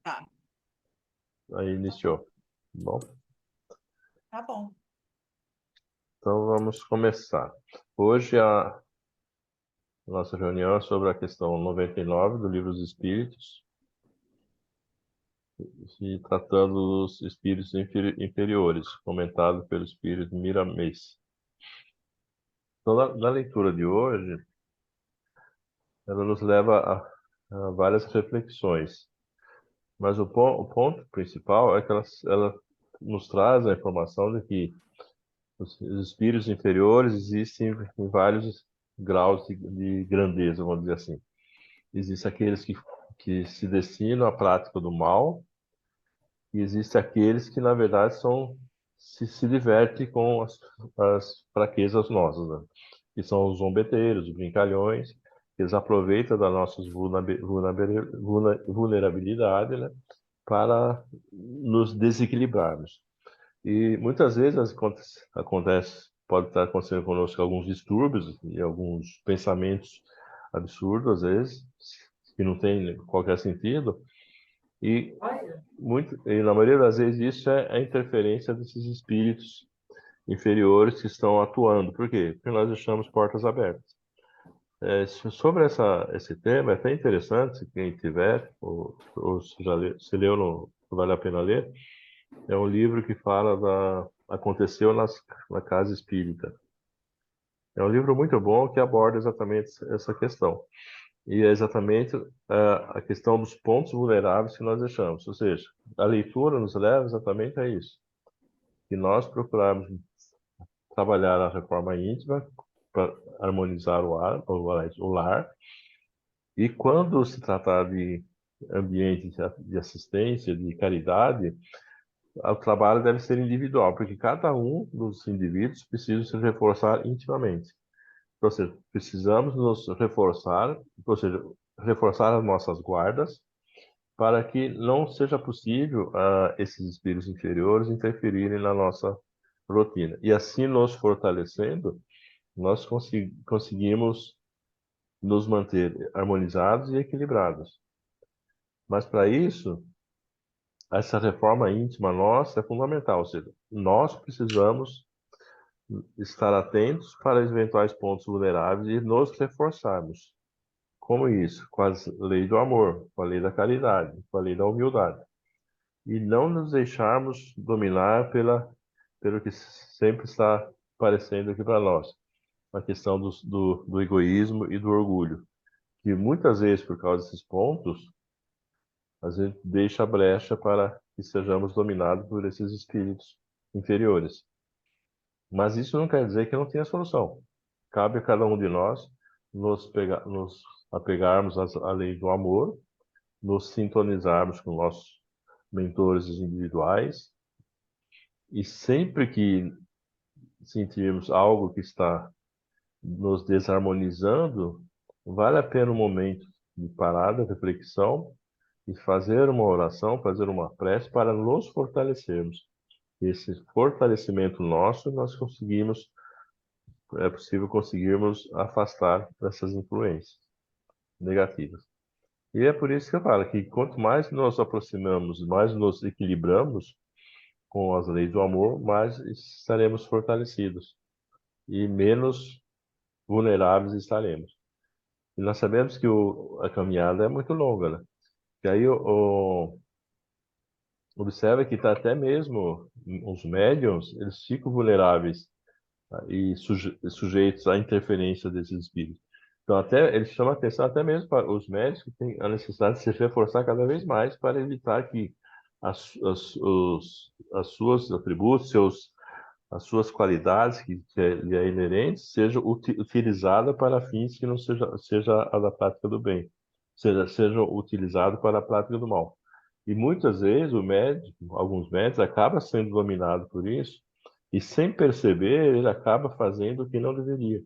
Tá, Aí iniciou. Bom, tá bom. então vamos começar. Hoje a nossa reunião é sobre a questão 99 do Livro dos Espíritos, e tratando dos espíritos inferiores, comentado pelo espírito Miramês. Então, na leitura de hoje, ela nos leva a várias reflexões, mas o ponto principal é que ela nos traz a informação de que os espíritos inferiores existem em vários graus de grandeza, vamos dizer assim. Existem aqueles que se destinam à prática do mal, e existem aqueles que, na verdade, se divertem com as fraquezas nossas, né? Que são os zombeteiros, os brincalhões, que eles aproveitam das nossas vulnerabilidades, né, para nos desequilibrarmos. E muitas vezes pode estar acontecendo conosco alguns distúrbios e alguns pensamentos absurdos, às vezes, que não tem qualquer sentido, e, e na maioria das vezes isso é a interferência desses espíritos inferiores que estão atuando. Por quê? Porque nós deixamos portas abertas. Sobre esse tema, é até interessante, se quem tiver, ou se leu, vale a pena ler. É um livro que fala Aconteceu na Casa Espírita. É um livro muito bom que aborda exatamente essa questão. E é exatamente a questão dos pontos vulneráveis que nós deixamos. Ou seja, a leitura nos leva exatamente a isso. Que nós procurarmos trabalhar a reforma íntima para harmonizar o lar. E quando se tratar de ambiente de assistência, de caridade, o trabalho deve ser individual, porque cada um dos indivíduos precisa se reforçar intimamente. Ou seja, precisamos nos reforçar, ou seja, reforçar as nossas guardas, para que não seja possível esses espíritos inferiores interferirem na nossa rotina. E assim, nos fortalecendo, nós conseguimos nos manter harmonizados e equilibrados. Mas para isso, essa reforma íntima nossa é fundamental, ou seja, nós precisamos estar atentos para eventuais pontos vulneráveis e nos reforçarmos. Como isso? Com a lei do amor, com a lei da caridade, com a lei da humildade. E não nos deixarmos dominar pelo que sempre está aparecendo aqui para nós, a questão do egoísmo e do orgulho, que muitas vezes, por causa desses pontos, a gente deixa a brecha para que sejamos dominados por esses espíritos inferiores. Mas isso não quer dizer que não tenha solução. Cabe a cada um de nós nos apegarmos à lei do amor, nos sintonizarmos com nossos mentores individuais, e sempre que sentirmos algo que está nos desarmonizando, vale a pena um momento de parada, reflexão, e fazer uma oração, fazer uma prece para nos fortalecermos. Esse fortalecimento nosso, é possível conseguirmos afastar dessas influências negativas. E é por isso que eu falo que quanto mais nos aproximamos, mais nos equilibramos com as leis do amor, mais estaremos fortalecidos e menos vulneráveis estaremos. E nós sabemos que a caminhada é muito longa, né? E aí observa que tá até mesmo os médiums, eles ficam vulneráveis, tá? E sujeitos à interferência desses espíritos. Então, até eles chamam atenção até mesmo para os médicos que têm a necessidade de se reforçar cada vez mais para evitar que as suas atributos, as suas qualidades que lhe é inerente sejam utilizadas para fins que não seja a da prática do bem, sejam utilizados para a prática do mal. E muitas vezes o médico, alguns médicos, acaba sendo dominado por isso e sem perceber ele acaba fazendo o que não deveria.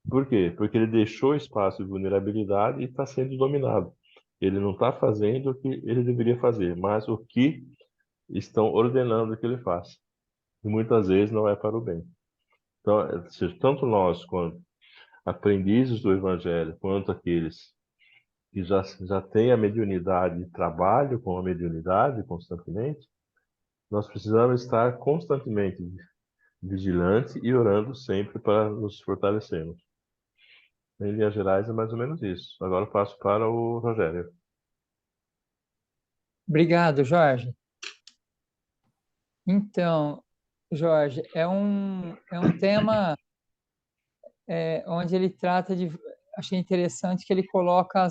Por quê? Porque ele deixou espaço de vulnerabilidade e está sendo dominado. Ele não está fazendo o que ele deveria fazer, mas o que estão ordenando que ele faça. E muitas vezes não é para o bem. Então, seja, tanto nós, quanto aprendizes do Evangelho, quanto aqueles que já tem a mediunidade e trabalham com a mediunidade constantemente, nós precisamos estar constantemente vigilante e orando sempre para nos fortalecermos. Em linhas gerais, é mais ou menos isso. Agora eu passo para o Rogério. Obrigado, Jorge. Então, Jorge, é um tema onde ele trata de. Achei interessante que ele coloca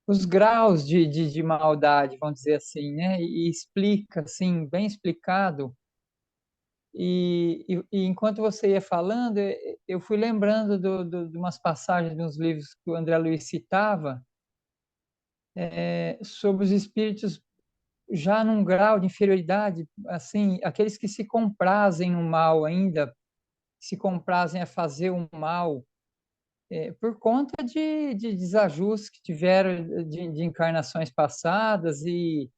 os graus de maldade, vamos dizer assim, né? E explica, assim, bem explicado. E enquanto você ia falando, eu fui lembrando de umas passagens de uns livros que o André Luiz citava, sobre os espíritos já num grau de inferioridade, assim, aqueles que se comprazem no mal ainda, se comprazem a fazer o mal, por conta de desajustes que tiveram de encarnações passadas e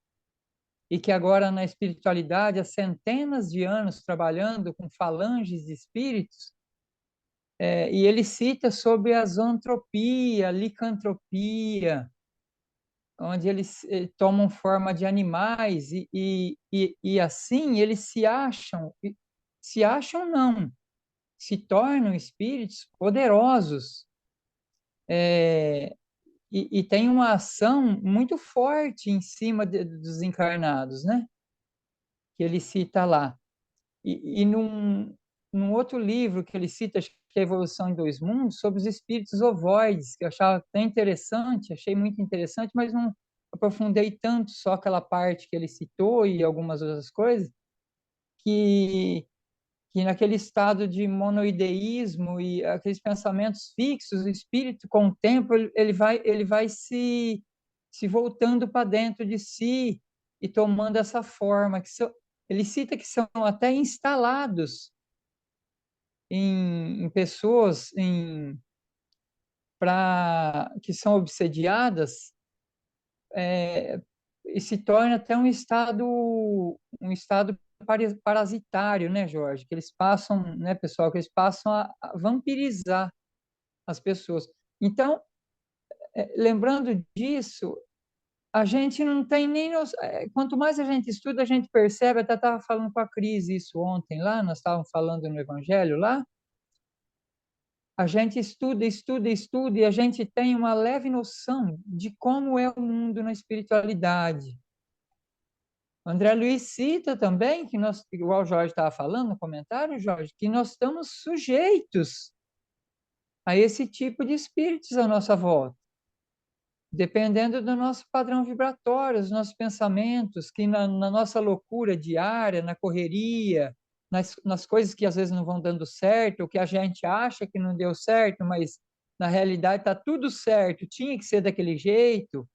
que agora na espiritualidade, há centenas de anos trabalhando com falanges de espíritos, e ele cita sobre a zoantropia, a licantropia, onde eles tomam forma de animais e assim eles se acham não, se tornam espíritos poderosos, e tem uma ação muito forte em cima dos encarnados, né? Que ele cita lá. E num outro livro que ele cita, acho que é Evolução em Dois Mundos, sobre os espíritos ovoides, que eu achava até interessante, achei muito interessante, mas não aprofundei tanto, só aquela parte que ele citou e algumas outras coisas, que, que naquele estado de monoideísmo e aqueles pensamentos fixos, o espírito, com o tempo, ele vai se voltando para dentro de si e tomando essa forma, ele cita que são até instalados em pessoas que são obsediadas, e se torna até um estado parasitário, né, Jorge? Que eles passam, né, pessoal, que eles passam a vampirizar as pessoas. Então, lembrando disso, a gente não tem nem quanto mais a gente estuda, a gente percebe, até estava falando com a Cris isso ontem lá, nós estávamos falando no Evangelho lá, a gente estuda, estuda, estuda e a gente tem uma leve noção de como é o mundo na espiritualidade. André Luiz cita também que nós, igual o Jorge estava falando no comentário, Jorge, que nós estamos sujeitos a esse tipo de espíritos à nossa volta, dependendo do nosso padrão vibratório, dos nossos pensamentos, que na nossa loucura diária, na correria, nas coisas que às vezes não vão dando certo, ou que a gente acha que não deu certo, mas na realidade está tudo certo, tinha que ser daquele jeito,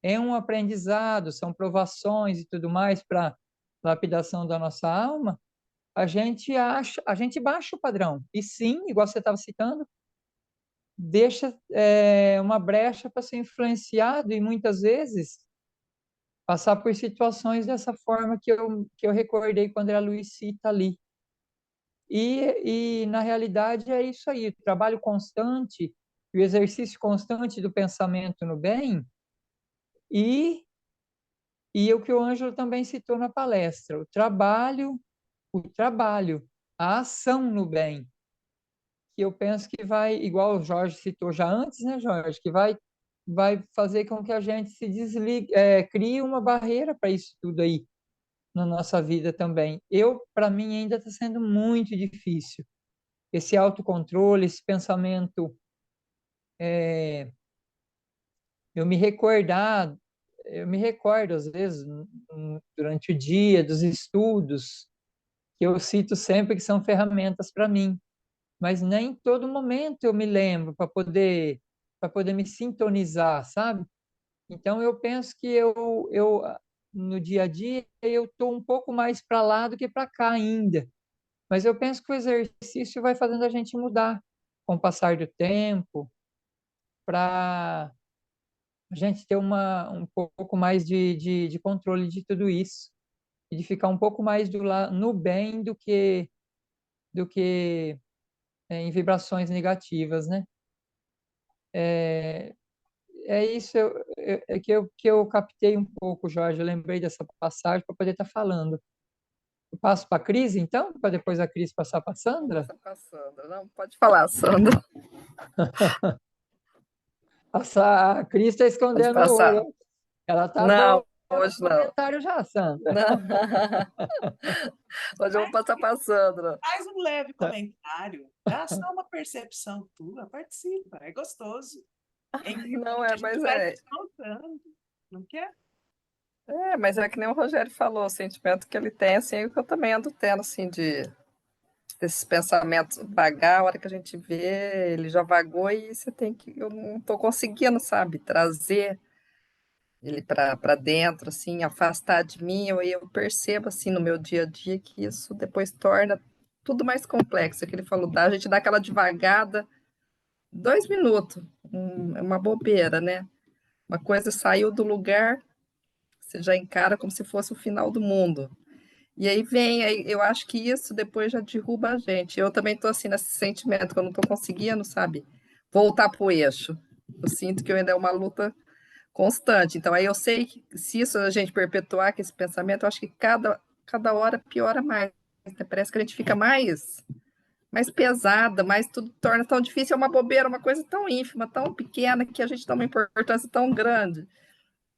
é um aprendizado, são provações e tudo mais para lapidação da nossa alma, a gente baixa o padrão. E sim, igual você estava citando, deixa uma brecha para ser influenciado e muitas vezes passar por situações dessa forma que eu recordei quando era Luiz cita ali. Na realidade é isso aí, o trabalho constante, o exercício constante do pensamento no bem e, e o que o Ângelo também citou na palestra, o trabalho, a ação no bem, que eu penso que vai, igual o Jorge citou já antes, né, Jorge, que vai fazer com que a gente se desligue, crie uma barreira para isso tudo aí na nossa vida também. Para mim, ainda está sendo muito difícil. Esse autocontrole, esse pensamento, eu me recordar, eu me recordo, às vezes, durante o dia, dos estudos, que eu cito sempre que são ferramentas para mim, mas nem em todo momento eu me lembro para poder me sintonizar, sabe? Então eu penso que eu no dia a dia eu estou um pouco mais para lá do que para cá ainda, mas eu penso que o exercício vai fazendo a gente mudar com o passar do tempo, para a gente ter um pouco mais de controle de tudo isso e de ficar um pouco mais no bem do que em vibrações negativas, né? É, é isso que eu captei um pouco, Jorge. Eu lembrei dessa passagem para poder estar falando. Eu passo para a Cris, então, para depois a Cris passar para a Sandra? Passa pra Sandra. Não, pode falar, Sandra. A Cris está Pode escondendo o passar. olho. Ela está Não, boa hoje nos não. comentários já, Sandra. Não. Hoje eu vou passar para a Sandra. Faz um leve comentário, dá só uma percepção tua, participa, é gostoso. É Não importante, é, a gente mas vai é. se soltando, não quer? É, mas é que nem o Rogério falou, o sentimento que ele tem, assim, é o que eu também ando tendo, assim, desses pensamentos vagar, a hora que a gente vê, ele já vagou e você tem que. Eu não estou conseguindo, sabe, trazer ele para dentro, assim, afastar de mim. Eu percebo, assim, no meu dia a dia que isso depois torna tudo mais complexo. É que ele falou, a gente dá aquela devagada, 2 minutos, é uma bobeira, né? Uma coisa saiu do lugar, você já encara como se fosse o final do mundo. E aí vem, eu acho que isso depois já derruba a gente. Eu também estou assim nesse sentimento que eu não estou conseguindo, sabe, voltar para o eixo. Eu sinto que ainda é uma luta constante. Então aí eu sei que se isso a gente perpetuar com esse pensamento, eu acho que cada hora piora mais. Parece que a gente fica mais pesada, mais tudo torna tão difícil, é uma bobeira, uma coisa tão ínfima, tão pequena que a gente dá uma importância tão grande.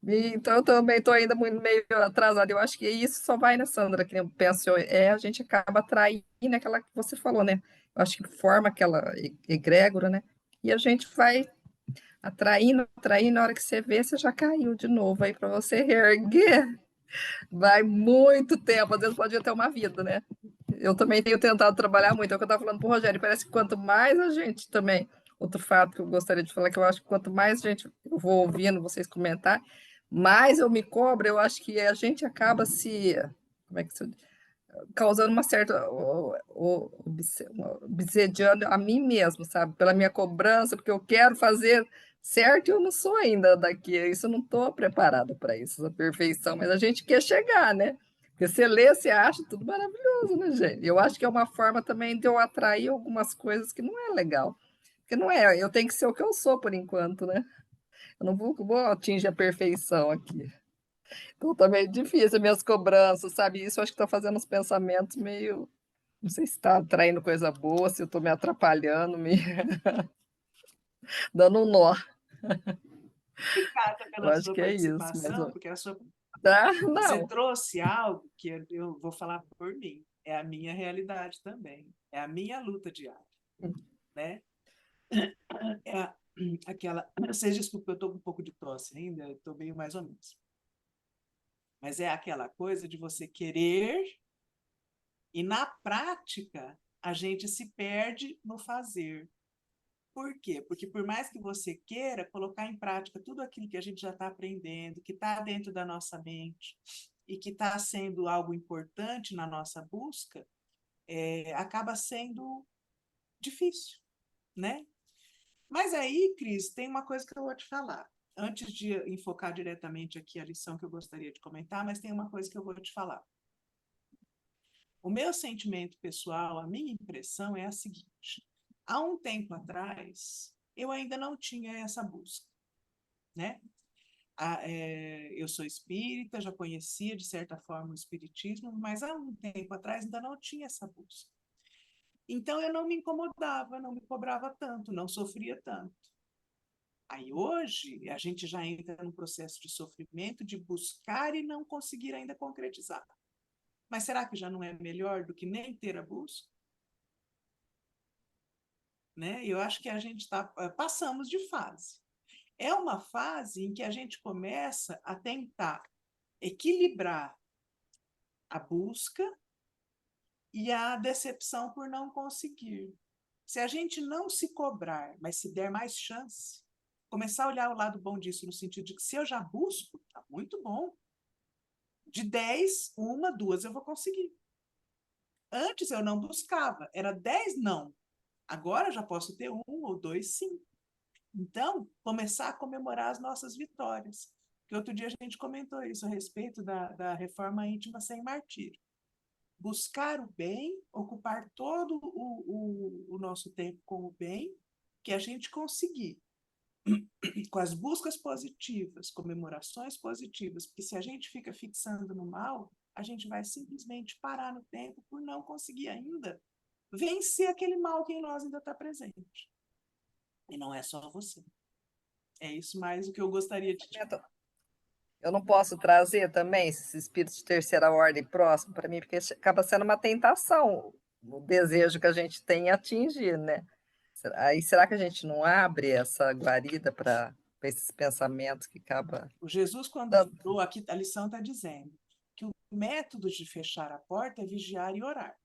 Então, eu também estou ainda muito meio atrasada. Eu acho que isso só vai, né, Sandra? Que eu penso, a gente acaba atraindo aquela que você falou, né? Eu acho que forma aquela egrégora, né? E a gente vai atraindo, atraindo, na hora que você vê, você já caiu de novo. Aí, para você reerguer, vai muito tempo. Às vezes pode ir até uma vida, né? Eu também tenho tentado trabalhar muito. É o que eu estava falando para o Rogério. Parece que quanto mais a gente também. Outro fato que eu gostaria de falar, que eu acho que quanto mais gente eu vou ouvindo vocês comentar, mais eu me cobro, eu acho que a gente acaba se. Como é que se causando uma certa obsediando a mim mesmo, sabe? Pela minha cobrança, porque eu quero fazer certo e eu não sou ainda daqui. Isso eu não estou preparada para isso, essa perfeição, mas a gente quer chegar, né? Porque você lê, você acha tudo maravilhoso, né, gente? Eu acho que é uma forma também de eu atrair algumas coisas que não é legal. Porque não é, eu tenho que ser o que eu sou por enquanto, né? Eu não vou atingir a perfeição aqui. Então tá meio difícil, minhas cobranças, sabe? Isso eu acho que tá fazendo os pensamentos meio. Não sei se está atraindo coisa boa, se eu estou me atrapalhando, me dando um nó. Obrigada Eu pela acho sua que é isso. participação, porque Tá? você Não. trouxe algo que eu vou falar por mim, é a minha realidade também, é a minha luta diária, né? É aquela, vocês desculpem, eu estou com um pouco de tosse ainda, estou meio mais ou menos. Mas é aquela coisa de você querer e na prática a gente se perde no fazer. Por quê? Porque por mais que você queira colocar em prática tudo aquilo que a gente já está aprendendo, que está dentro da nossa mente e que está sendo algo importante na nossa busca, acaba sendo difícil, né? Mas aí, Cris, tem uma coisa que eu vou te falar. Antes de enfocar diretamente aqui a lição que eu gostaria de comentar, mas tem uma coisa que eu vou te falar. O meu sentimento pessoal, a minha impressão é a seguinte: há um tempo atrás, eu ainda não tinha essa busca, né? Eu sou espírita, já conhecia de certa forma o espiritismo, mas há um tempo atrás ainda não tinha essa busca. Então eu não me incomodava, não me cobrava tanto, não sofria tanto. Aí hoje a gente já entra num processo de sofrimento, de buscar e não conseguir ainda concretizar. Mas será que já não é melhor do que nem ter a busca? Né? Eu acho que a gente passamos de fase. É uma fase em que a gente começa a tentar equilibrar a busca e a decepção por não conseguir. Se a gente não se cobrar, mas se der mais chance, começar a olhar o lado bom disso, no sentido de que se eu já busco, tá muito bom. De 10, uma, duas eu vou conseguir. Antes eu não buscava, era 10 não. Agora eu já posso ter um ou dois sim. Então, começar a comemorar as nossas vitórias. Que outro dia a gente comentou isso a respeito da reforma íntima sem martírio. buscar o bem, ocupar todo o nosso tempo com o bem, que a gente conseguir, com as buscas positivas, comemorações positivas, porque se a gente fica fixando no mal, a gente vai simplesmente parar no tempo por não conseguir ainda vencer aquele mal que em nós ainda está presente. E não é só você. É isso mais o que eu gostaria de dizer. Eu não posso trazer também esses espíritos de terceira ordem próximo para mim, porque acaba sendo uma tentação o desejo que a gente tem em atingir, né? Aí será que a gente não abre essa guarida para esses pensamentos que acaba O Jesus, quando dando? falou, aqui a lição está dizendo que o método de fechar a porta é vigiar e orar.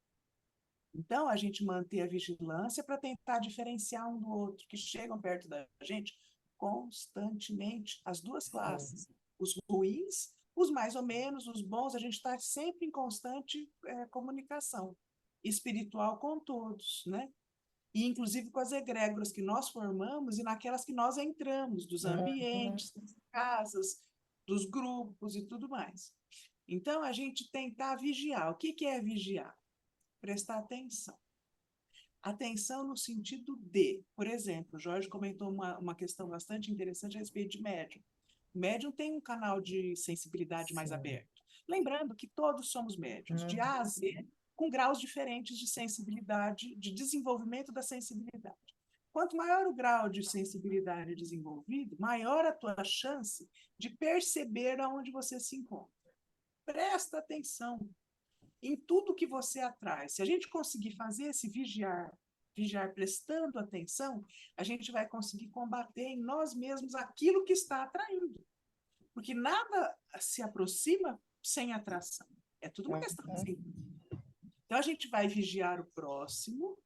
Então, a gente manter a vigilância para tentar diferenciar um do outro, que chegam perto da gente constantemente, as duas classes, os ruins, os mais ou menos, os bons, a gente está sempre em constante comunicação espiritual com todos, né? E inclusive com as egrégoras que nós formamos e naquelas que nós entramos, dos Uhum. ambientes, das casas, dos grupos e tudo mais. Então, a gente tentar vigiar. O que é vigiar? Prestar atenção. Atenção no sentido de, por exemplo, o Jorge comentou uma questão bastante interessante a respeito de médium. O médium tem um canal de sensibilidade mais aberto. Lembrando que todos somos médiums, de A a Z, com graus diferentes de sensibilidade, de desenvolvimento da sensibilidade. Quanto maior o grau de sensibilidade desenvolvido, maior a tua chance de perceber aonde você se encontra. Presta atenção em tudo que você atrai. Se a gente conseguir fazer esse vigiar prestando atenção, a gente vai conseguir combater em nós mesmos aquilo que está atraindo. Porque nada se aproxima sem atração. É tudo uma questão de sentido. Então a gente vai vigiar o próximo,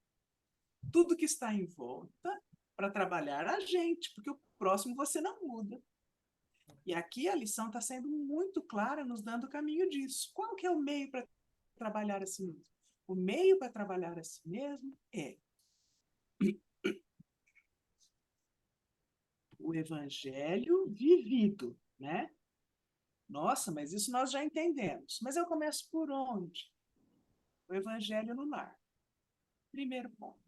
tudo que está em volta, para trabalhar a gente, porque o próximo você não muda. E aqui a lição está sendo muito clara, nos dando o caminho disso. Qual que é o meio para trabalhar a si mesmo? O meio para trabalhar a si mesmo é o evangelho vivido, né? Nossa, mas isso nós já entendemos. Mas eu começo por onde? O evangelho no lar. Primeiro ponto.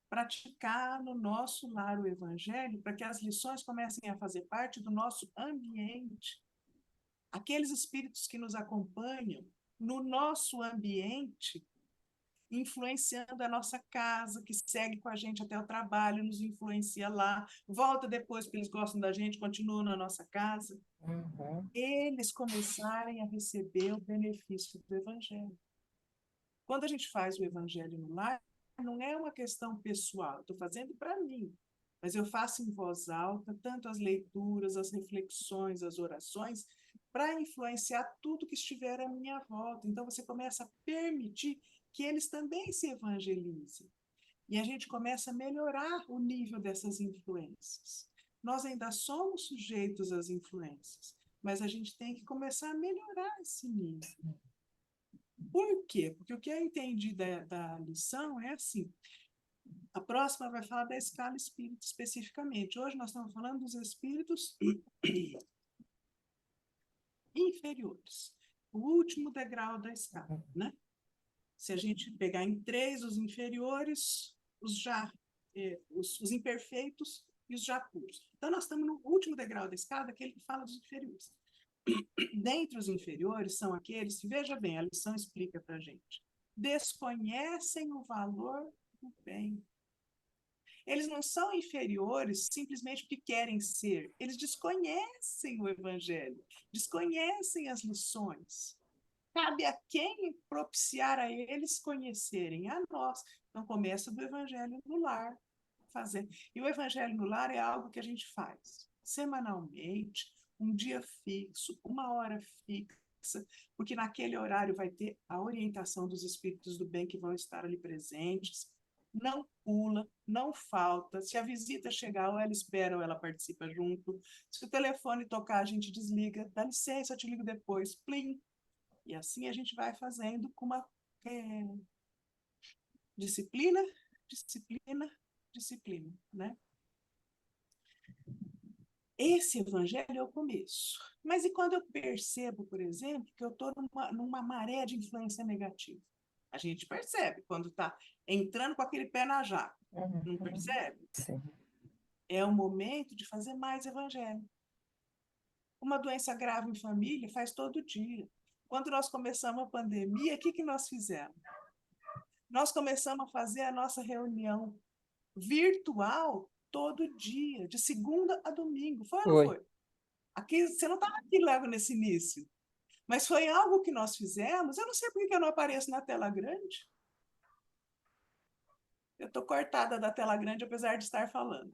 Praticar no nosso lar o evangelho para que as lições comecem a fazer parte do nosso ambiente. Aqueles espíritos que nos acompanham no nosso ambiente, influenciando a nossa casa, que segue com a gente até o trabalho, nos influencia lá, volta depois porque eles gostam da gente, continuam na nossa casa. Eles começarem a receber o benefício do evangelho. Quando a gente faz o evangelho no lar, não é uma questão pessoal, estou fazendo para mim, mas eu faço em voz alta, tanto as leituras, as reflexões, as orações, para influenciar tudo que estiver à minha volta. Então, você começa a permitir que eles também se evangelizem. E a gente começa a melhorar o nível dessas influências. Nós ainda somos sujeitos às influências, mas a gente tem que começar a melhorar esse nível. Por quê? Porque o que eu entendi da lição é assim, a próxima vai falar da escala espírita especificamente. Hoje nós estamos falando dos espíritos inferiores, o último degrau da escala, né? Se a gente pegar em 3 os inferiores, os imperfeitos e os já puros. Então nós estamos no último degrau da escada, aquele que fala dos inferiores. Dentre os inferiores são aqueles que, veja bem, a lição explica para a gente, desconhecem o valor do bem. Eles não são inferiores simplesmente porque querem ser. Eles desconhecem o evangelho, desconhecem as lições. Cabe a quem propiciar a eles conhecerem? A nós. Então começa do evangelho no lar. Fazer. E o evangelho no lar é algo que a gente faz semanalmente, um dia fixo, uma hora fixa, porque naquele horário vai ter a orientação dos espíritos do bem que vão estar ali presentes. Não pula, não falta. Se a visita chegar, ou ela espera ou ela participa junto. Se o telefone tocar, a gente desliga. Dá licença, eu te ligo depois. Plim. E assim a gente vai fazendo com uma disciplina, disciplina, disciplina, né? Esse evangelho é o começo. Mas e quando eu percebo, por exemplo, que eu estou numa maré de influência negativa? A gente percebe quando está entrando com aquele pé na jaca. Não percebe? Sim. É o momento de fazer mais evangelho. Uma doença grave em família faz todo dia. Quando nós começamos a pandemia, o que nós fizemos? Nós começamos a fazer a nossa reunião virtual todo dia, de segunda a domingo. Foi ou não Foi. foi? Aqui, você não estava aqui logo nesse início, mas foi algo que nós fizemos. Eu não sei por que eu não apareço na tela grande. Eu estou cortada da tela grande, apesar de estar falando.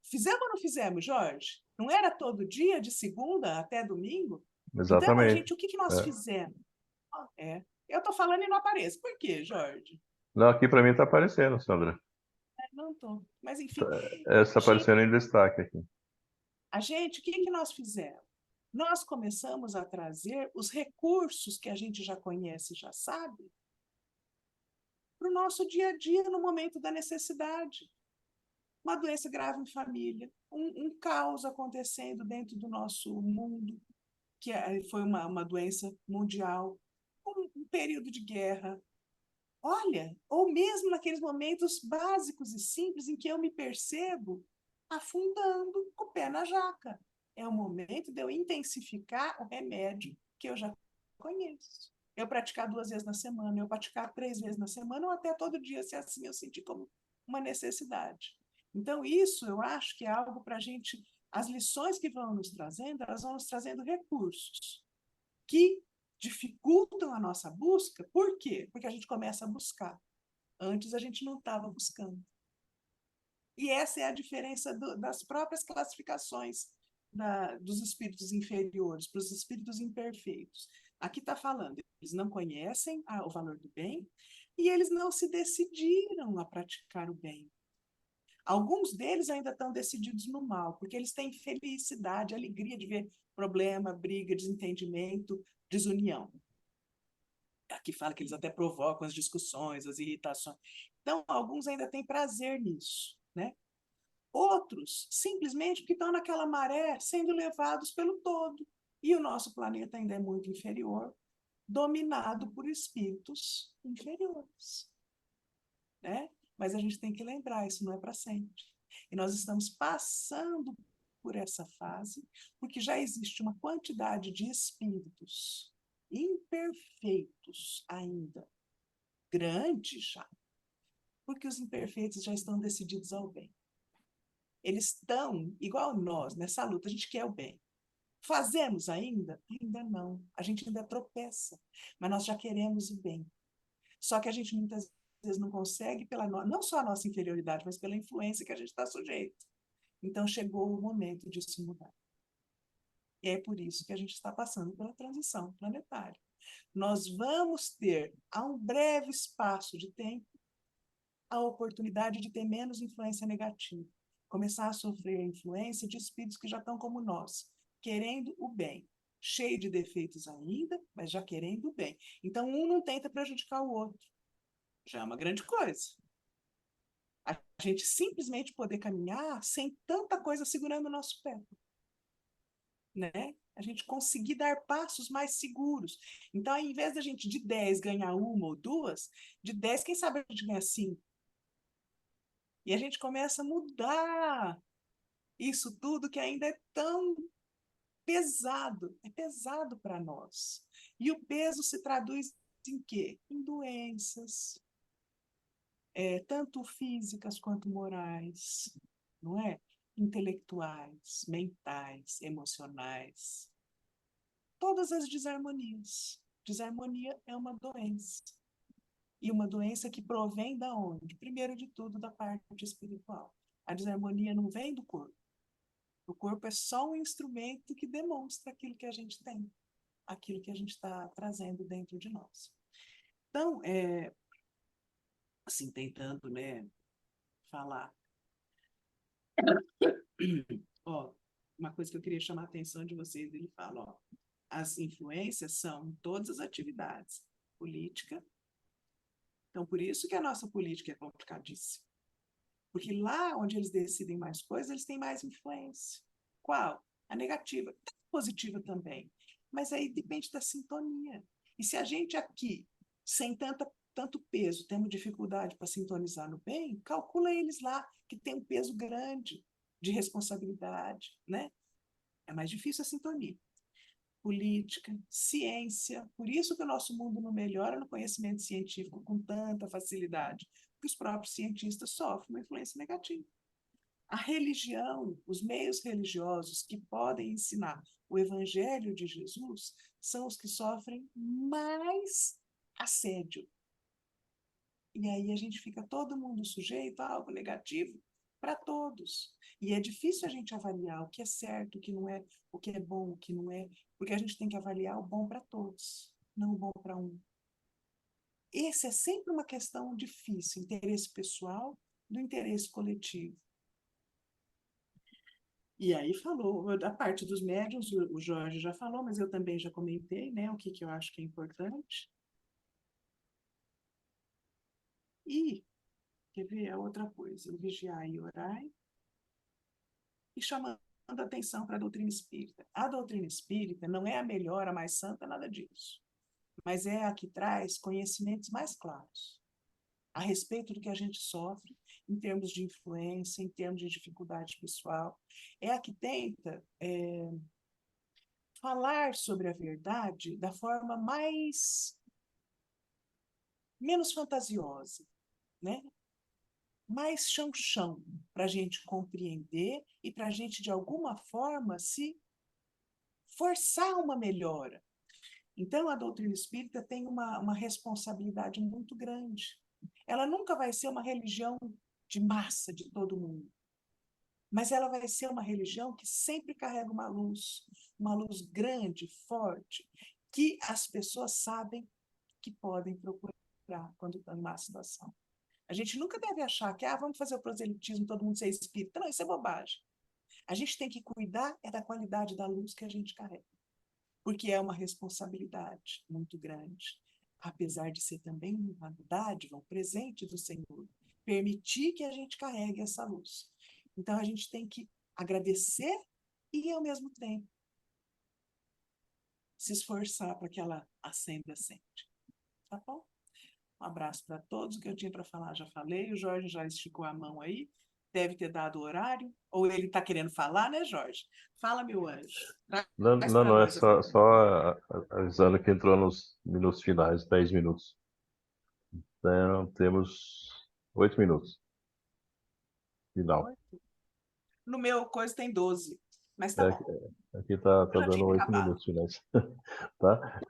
Fizemos ou não fizemos, Jorge? Não era todo dia, de segunda até domingo? Então, Exatamente. o que nós É. fizemos? Eu estou falando e não apareço. Por quê, Jorge? Não, aqui para mim está aparecendo, Sandra. Não estou. Mas, enfim, Está aparecendo em destaque aqui. o que nós fizemos? Nós começamos a trazer os recursos que a gente já conhece, já sabe, para o nosso dia a dia, no momento da necessidade. Uma doença grave em família, um caos acontecendo dentro do nosso mundo, que foi uma doença mundial, um período de guerra. Olha, ou mesmo naqueles momentos básicos e simples em que eu me percebo afundando com o pé na jaca. É o momento de eu intensificar o remédio que eu já conheço. Eu praticar 2 vezes na semana, eu praticar 3 vezes na semana, ou até todo dia, se assim eu sentir como uma necessidade. Então, isso eu acho que é algo para a gente. As lições que vão nos trazendo, elas vão nos trazendo recursos que dificultam a nossa busca. Por quê? Porque a gente começa a buscar. Antes a gente não estava buscando. E essa é a diferença das próprias classificações dos espíritos inferiores para os espíritos imperfeitos. Aqui está falando, eles não conhecem o valor do bem e eles não se decidiram a praticar o bem. Alguns deles ainda estão decididos no mal, porque eles têm felicidade, alegria de ver problema, briga, desentendimento, desunião. Aqui fala que eles até provocam as discussões, as irritações. Então, alguns ainda têm prazer nisso, né? Outros, simplesmente porque estão naquela maré sendo levados pelo todo. E o nosso planeta ainda é muito inferior, dominado por espíritos inferiores, né? Mas a gente tem que lembrar, isso não é para sempre. E nós estamos passando por essa fase, porque já existe uma quantidade de espíritos imperfeitos ainda, grande já, porque os imperfeitos já estão decididos ao bem. Eles estão, igual nós, nessa luta, a gente quer o bem. Fazemos ainda? Ainda não. A gente ainda tropeça, mas nós já queremos o bem. Só que a gente muitas vezes não consegue, não só a nossa inferioridade, mas pela influência que a gente está sujeito. Então chegou o momento disso mudar. E é por isso que a gente está passando pela transição planetária. Nós vamos ter, a um breve espaço de tempo, a oportunidade de ter menos influência negativa. Começar a sofrer a influência de espíritos que já estão como nós, querendo o bem. Cheio de defeitos ainda, mas já querendo o bem. Então, um não tenta prejudicar o outro. Já é uma grande coisa. A gente simplesmente poder caminhar sem tanta coisa segurando o nosso pé. Né? A gente conseguir dar passos mais seguros. Então, ao invés da gente de 10 ganhar uma ou duas, de 10, quem sabe a gente ganha 5. E a gente começa a mudar isso tudo que ainda é tão pesado. É pesado para nós. E o peso se traduz em quê? Em doenças, tanto físicas quanto morais, não é? Intelectuais, mentais, emocionais. Todas as desarmonias. Desarmonia é uma doença. E uma doença que provém da onde? Primeiro de tudo, da parte espiritual. A desarmonia não vem do corpo. O corpo é só um instrumento que demonstra aquilo que a gente tem, aquilo que a gente está trazendo dentro de nós. Então, assim, tentando, né, falar. Ó, uma coisa que eu queria chamar a atenção de vocês, ele fala, ó, as influências são em todas as atividades. Política. Então, por isso que a nossa política é complicadíssima. Porque lá onde eles decidem mais coisas, eles têm mais influência. Qual? A negativa. A positiva também. Mas aí depende da sintonia. E se a gente aqui, sem tanto peso, temos dificuldade para sintonizar no bem, calcula eles lá, que tem um peso grande de responsabilidade, né? É mais difícil a sintonia. Política, ciência. Por isso que o nosso mundo não melhora no conhecimento científico com tanta facilidade, porque os próprios cientistas sofrem uma influência negativa. A religião, os meios religiosos que podem ensinar o evangelho de Jesus são os que sofrem mais assédio. E aí a gente fica todo mundo sujeito a algo negativo para todos. E é difícil a gente avaliar o que é certo, o que não é, o que é bom, o que não é, porque a gente tem que avaliar o bom para todos, não o bom para um. Esse é sempre uma questão difícil, interesse pessoal do interesse coletivo. E aí falou, da parte dos médiuns, o Jorge já falou, mas eu também já comentei, né, o que eu acho que é importante. E, quer ver, a outra coisa, o vigiar e orar, e chamando a atenção para a doutrina espírita. A doutrina espírita não é a melhor, a mais santa, nada disso, mas é a que traz conhecimentos mais claros a respeito do que a gente sofre, em termos de influência, em termos de dificuldade pessoal. É a que tenta falar sobre a verdade da forma menos fantasiosa, né? Mais chão-chão, para a gente compreender e para a gente, de alguma forma, se forçar uma melhora. Então, a doutrina espírita tem uma responsabilidade muito grande. Ela nunca vai ser uma religião de massa de todo mundo, mas ela vai ser uma religião que sempre carrega uma luz grande, forte, que as pessoas sabem que podem procurar quando estão em má situação. A gente nunca deve achar que vamos fazer o proselitismo, todo mundo ser espírita. Não, isso é bobagem. A gente tem que cuidar da qualidade da luz que a gente carrega, porque é uma responsabilidade muito grande, apesar de ser também uma dádiva, um presente do Senhor, permitir que a gente carregue essa luz. Então, a gente tem que agradecer e, ao mesmo tempo, se esforçar para que ela acenda sempre. Tá bom? Um abraço para todos. O que eu tinha para falar, já falei. O Jorge já esticou a mão aí. Deve ter dado o horário. Ou ele está querendo falar, né, Jorge? Fala, meu anjo. Não, Traz não, para não, é nós. só avisando que entrou nos minutos finais, 10 minutos. Então, temos 8 minutos. Final. No meu coisa tem 12. Mas tá É, bom. aqui tá Eu já dando tinha 8 acabado. minutos finais. Tá?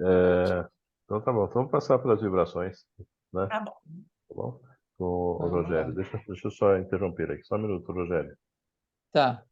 Então tá bom. Então vamos passar pelas vibrações, né? Tá bom. Tá bom? Com o Vamos lá. Rogério. Deixa eu só interromper aqui. Só um minuto, Rogério. Tá.